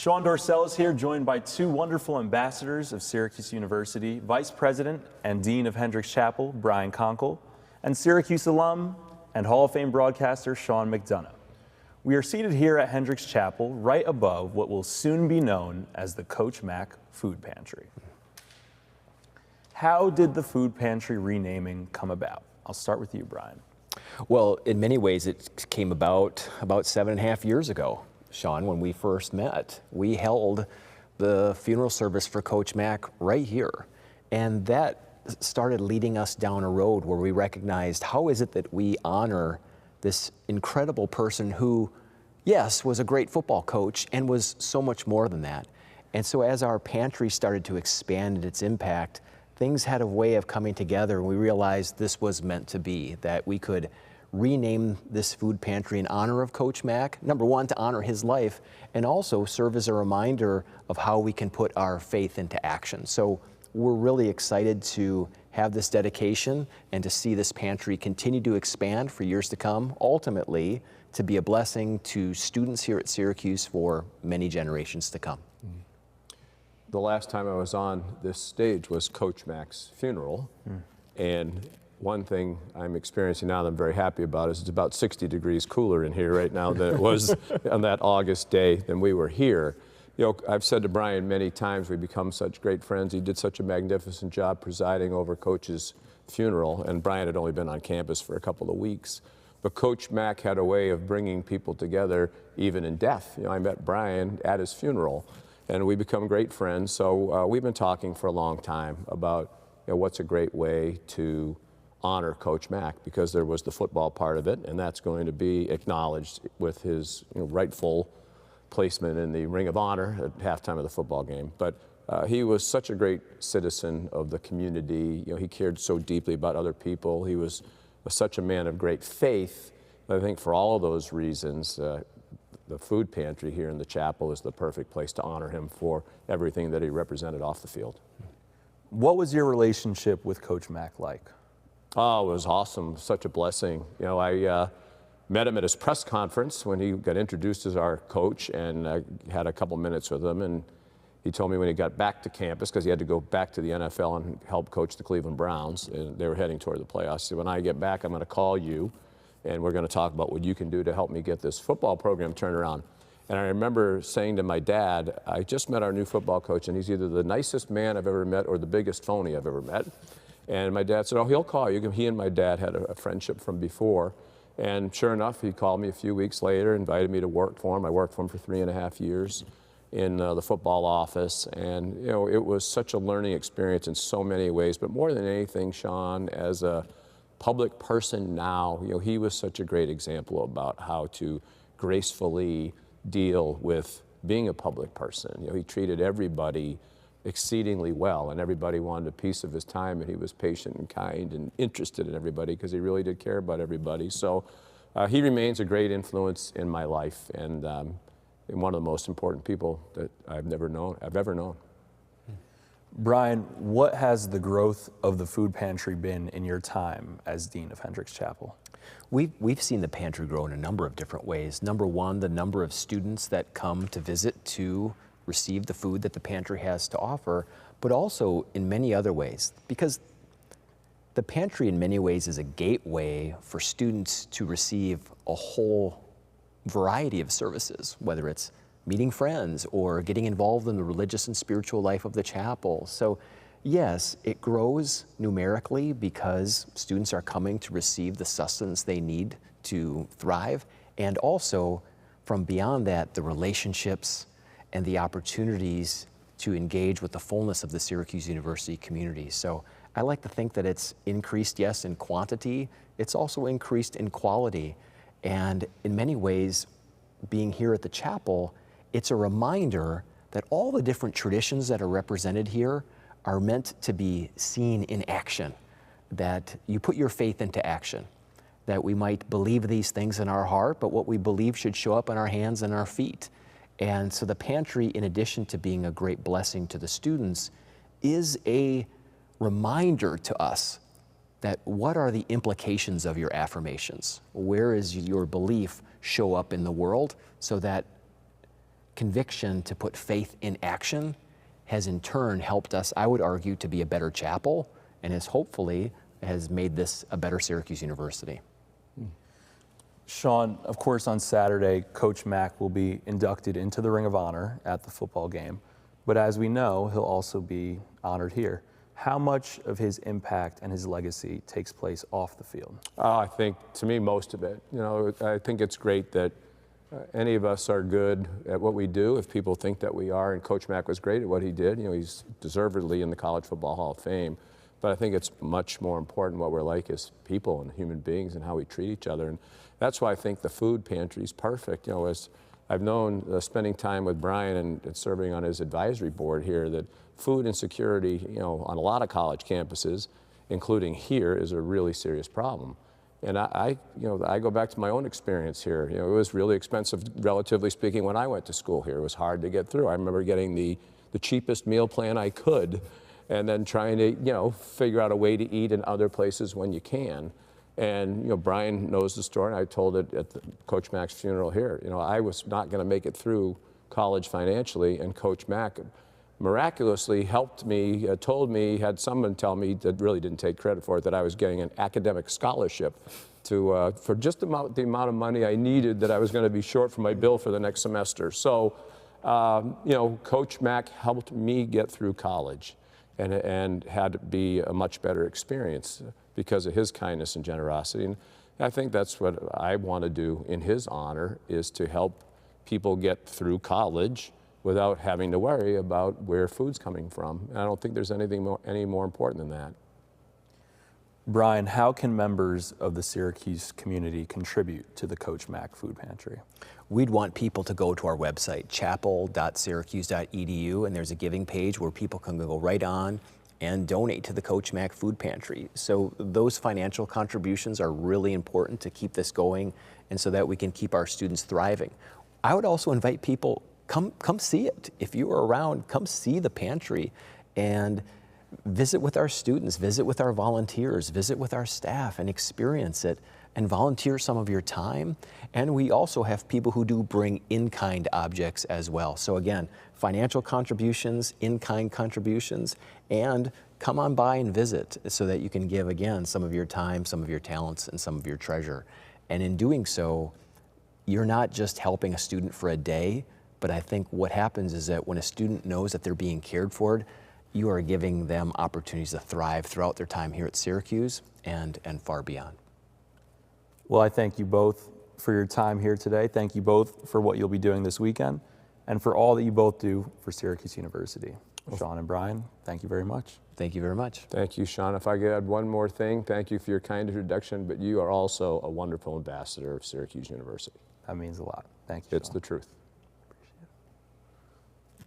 Sean Dorcellus here, joined by two wonderful ambassadors of Syracuse University, Vice President and Dean of Hendricks Chapel, Brian Konkol, and Syracuse alum and Hall of Fame broadcaster, Sean McDonough. We are seated here at Hendricks Chapel, right above what will soon be known as the Coach Mac Food Pantry. How did the food pantry renaming come about? I'll start with you, Brian. Well, in many ways, it came about 7.5 years ago, Sean, when we first met. We held the funeral service for Coach Mac right here. And that started leading us down a road where we recognized, how is it that we honor this incredible person who, yes, was a great football coach and was so much more than that. And so as our pantry started to expand in its impact, things had a way of coming together, and we realized this was meant to be, that we could rename this food pantry in honor of Coach Mac, number one, to honor his life, and also serve as a reminder of how we can put our faith into action. So we're really excited to have this dedication and to see this pantry continue to expand for years to come, ultimately to be a blessing to students here at Syracuse for many generations to come. The last time I was on this stage was Coach Mac's funeral, and one thing I'm experiencing now that I'm very happy about is it's about 60 degrees cooler in here right now than it was on that August day than we were here. You know, I've said to Brian many times, we've become such great friends. He did such a magnificent job presiding over Coach's funeral, and Brian had only been on campus for a couple of weeks. But Coach Mac had a way of bringing people together even in death. You know, I met Brian at his funeral, and we become great friends. So we've been talking for a long time about, you know, what's a great way to honor Coach Mac, because there was the football part of it, and that's going to be acknowledged with his, you know, rightful placement in the Ring of Honor at halftime of the football game. But he was such a great citizen of the community. You know, he cared so deeply about other people. He was such a man of great faith. I think for all of those reasons, the food pantry here in the chapel is the perfect place to honor him for everything that he represented off the field. What was your relationship with Coach Mac like? Oh, it was awesome. Such a blessing. You know, I met him at his press conference when he got introduced as our coach, and I had a couple minutes with him, and he told me when he got back to campus, because he had to go back to the NFL and help coach the Cleveland Browns, and they were heading toward the playoffs. He said, when I get back, I'm going to call you, and we're going to talk about what you can do to help me get this football program turned around. And I remember saying to my dad, I just met our new football coach, and he's either the nicest man I've ever met or the biggest phony I've ever met. And my dad said, oh, he'll call you. He and my dad had a friendship from before. And sure enough, he called me a few weeks later, invited me to work for him. I worked for him for 3.5 years in the football office. And, you know, it was such a learning experience in so many ways. But more than anything, Sean, as a public person now, you know, he was such a great example about how to gracefully deal with being a public person. You know, he treated everybody exceedingly well, and everybody wanted a piece of his time, and he was patient and kind and interested in everybody because he really did care about everybody. So he remains a great influence in my life, and one of the most important people that I've ever known. Brian, what has the growth of the food pantry been in your time as Dean of Hendricks Chapel? We've seen the pantry grow in a number of different ways. Number one, the number of students that come to visit to receive the food that the pantry has to offer, but also in many other ways, because the pantry in many ways is a gateway for students to receive a whole variety of services, whether it's meeting friends or getting involved in the religious and spiritual life of the chapel. So yes, it grows numerically because students are coming to receive the sustenance they need to thrive, and also from beyond that, the relationships and the opportunities to engage with the fullness of the Syracuse University community. So I like to think that it's increased, yes, in quantity, it's also increased in quality. And in many ways, being here at the chapel, it's a reminder that all the different traditions that are represented here are meant to be seen in action, that you put your faith into action, that we might believe these things in our heart, but what we believe should show up in our hands and our feet. And so the pantry, in addition to being a great blessing to the students, is a reminder to us that what are the implications of your affirmations? Where is your belief show up in the world, so that conviction to put faith in action has in turn helped us, I would argue, to be a better chapel, and has made this a better Syracuse University. Sean, of course, on Saturday, Coach Mac will be inducted into the Ring of Honor at the football game. But as we know, he'll also be honored here. How much of his impact and his legacy takes place off the field? I think, to me, most of it. You know, I think it's great that any of us are good at what we do if people think that we are, and Coach Mac was great at what he did. You know, he's deservedly in the College Football Hall of Fame. But I think it's much more important what we're like as people and human beings and how we treat each other. And that's why I think the food pantry is perfect. You know, as I've known, spending time with Brian and serving on his advisory board here, that food insecurity, you know, on a lot of college campuses, including here, is a really serious problem. And I go back to my own experience here. You know, it was really expensive, relatively speaking, when I went to school here. It was hard to get through. I remember getting the cheapest meal plan I could, and then trying to, you know, figure out a way to eat in other places when you can. And, you know, Brian knows the story, and I told it at Coach Mac's funeral here. You know, I was not going to make it through college financially, and Coach Mac miraculously helped me, told me, had someone tell me that really didn't take credit for it, that I was getting an academic scholarship to, for just the amount of money I needed that I was going to be short for my bill for the next semester. So, you know, Coach Mac helped me get through college, and had to be a much better experience because of his kindness and generosity. And I think that's what I want to do in his honor, is to help people get through college without having to worry about where food's coming from. And I don't think there's anything any more important than that. Brian, how can members of the Syracuse community contribute to the Coach Mac Food Pantry? We'd want people to go to our website, chapel.syracuse.edu, and there's a giving page where people can go right on and donate to the Coach Mac Food Pantry. So those financial contributions are really important to keep this going and so that we can keep our students thriving. I would also invite people, come see it. If you are around, come see the pantry and visit with our students, visit with our volunteers, visit with our staff and experience it, and volunteer some of your time. And we also have people who do bring in-kind objects as well. So again, financial contributions, in-kind contributions, and come on by and visit so that you can give, again, some of your time, some of your talents, and some of your treasure. And in doing so, you're not just helping a student for a day, but I think what happens is that when a student knows that they're being cared for, you are giving them opportunities to thrive throughout their time here at Syracuse and far beyond. Well, I thank you both for your time here today. Thank you both for what you'll be doing this weekend and for all that you both do for Syracuse University. Sean and Brian, thank you very much. Thank you very much. Thank you, Sean. If I could add one more thing, thank you for your kind introduction, but you are also a wonderful ambassador of Syracuse University. That means a lot. Thank you, It's Sean. the truth.